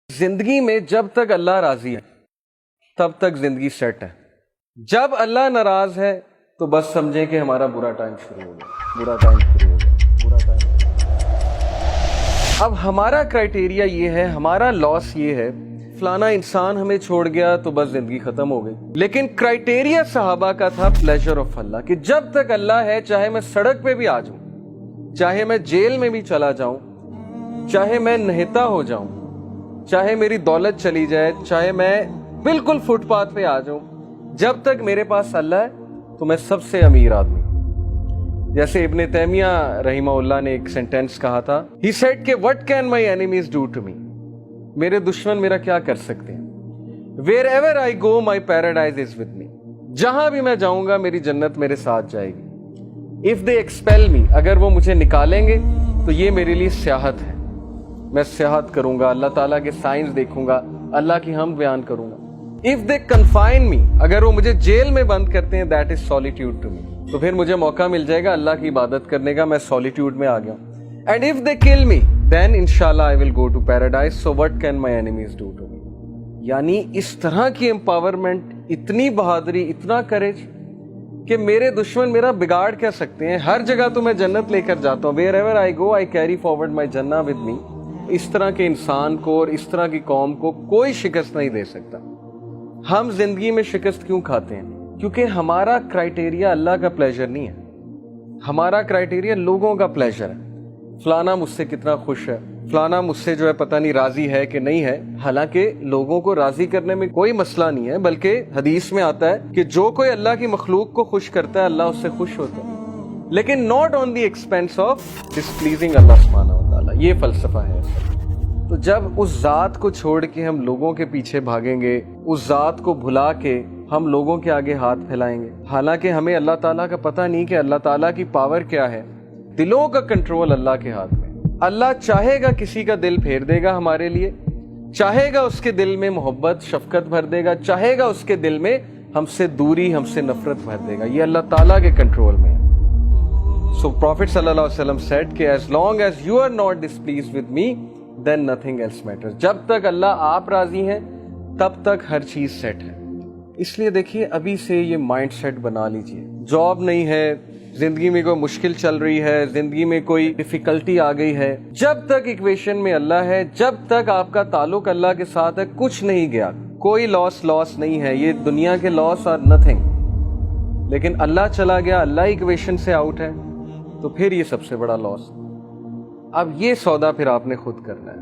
जिंदगी में जब तक अल्लाह राजी है तब तक जिंदगी सेट है। जब अल्लाह नाराज है तो बस समझें कि हमारा बुरा टाइम शुरू हो गया, बुरा टाइम शुरू हो गया, बुरा टाइम। अब हमारा क्राइटेरिया ये है, हमारा लॉस ये है, फलाना इंसान हमें छोड़ गया तो बस जिंदगी खत्म हो गई। लेकिन क्राइटेरिया सहाबा का था प्लेजर ऑफ अल्लाह, कि जब तक अल्लाह है, चाहे मैं सड़क पे भी आ जाऊं, चाहे मैं जेल में भी चला जाऊं, चाहे मैं नहता हो जाऊं, चाहे मेरी दौलत चली जाए, चाहे मैं बिल्कुल फुटपाथ पे आ जाऊं, जब तक मेरे पास अल्लाह है तो मैं सबसे अमीर आदमी। जैसे इब्ने तैमिया रहीमहुल्लाह ने एक सेंटेंस कहा था, ही सेड के what can my enemies do to me, मेरे दुश्मन मेरा क्या कर सकते हैं। Wherever I go my paradise is with me, जहां भी मैं जाऊंगा मेरी जन्नत मेरे साथ जाएगी। इफ दे एक्सपेल मी, अगर वो मुझे निकालेंगे तो ये मेरे लिए सियाहत है, मैं सियाहत करूंगा, अल्लाह ताला के साइंस देखूंगा, अल्लाह की हम बयान करूंगा। इफ दे कन्फाइन मी, अगर वो मुझे जेल में बंद करते हैं, that is solitude to me, तो फिर मुझे मौका मिल जाएगा अल्लाह की इबादत करने का, मैं सॉलिट्यूड में आ गया। And if they kill me then इंशाल्लाह I will go to paradise, so what can my enemies do to me. यानी इस तरह की एम्पावरमेंट, इतनी बहादुरी, इतना करेज कि मेरे दुश्मन मेरा बिगाड़ क्या सकते हैं। हर जगह तो मैं जन्नत लेकर जाता हूँ, wherever I go I carry forward my जन्ना विद मी। इस तरह के इंसान को और इस तरह की कौम को कोई शिकस्त नहीं दे सकता। हम जिंदगी में शिकस्त क्यों खाते हैं? क्योंकि हमारा क्राइटेरिया अल्लाह का प्लेजर नहीं है, हमारा क्राइटेरिया लोगों का प्लेजर है। फलाना मुझसे कितना खुश है, फलाना मुझसे जो है पता नहीं राजी है कि नहीं है। हालांकि लोगों को राजी करने में कोई मसला नहीं है, बल्कि हदीस में आता है कि जो कोई अल्लाह की मखलूक को खुश करता है अल्लाह उससे खुश होता है, लेकिन not on the expense of displeasing Allah सुब्हानहू व तआला। ये फलसफा है। तो जब उस जात को छोड़ के हम लोगों के पीछे भागेंगे, उस जात को भुला के हम लोगों के आगे हाथ फैलाएंगे, हालांकि हमें अल्लाह ताला का पता नहीं कि अल्लाह ताला की पावर क्या है। दिलों का कंट्रोल अल्लाह के हाथ में। अल्लाह चाहेगा किसी का दिल फेर देगा हमारे लिए, चाहेगा उसके दिल में मोहब्बत शफकत भर देगा, चाहेगा उसके दिल में हमसे दूरी, हमसे नफरत भर देगा। ये अल्लाह ताला के कंट्रोल में है। So Prophet sallallahu alaihi wasallam said कि as long as you are not displeased with me, then nothing else matters। जब तक अल्लाह आप राजी हैं तब तक हर चीज सेट है। इसलिए देखिए, अभी से ये माइंड सेट बना लीजिए। जॉब नहीं है, जिंदगी में कोई मुश्किल चल रही है, जिंदगी में कोई डिफिकल्टी आ गई है, जब तक इक्वेशन में अल्लाह है, जब तक आपका ताल्लुक अल्लाह के साथ है, कुछ नहीं गया, कोई लॉस नहीं है। ये दुनिया के लॉस आर नथिंग। लेकिन अल्लाह चला गया, अल्लाह इक्वेशन से आउट है, तो फिर ये सबसे बड़ा लॉस। अब ये सौदा फिर आपने खुद करना है।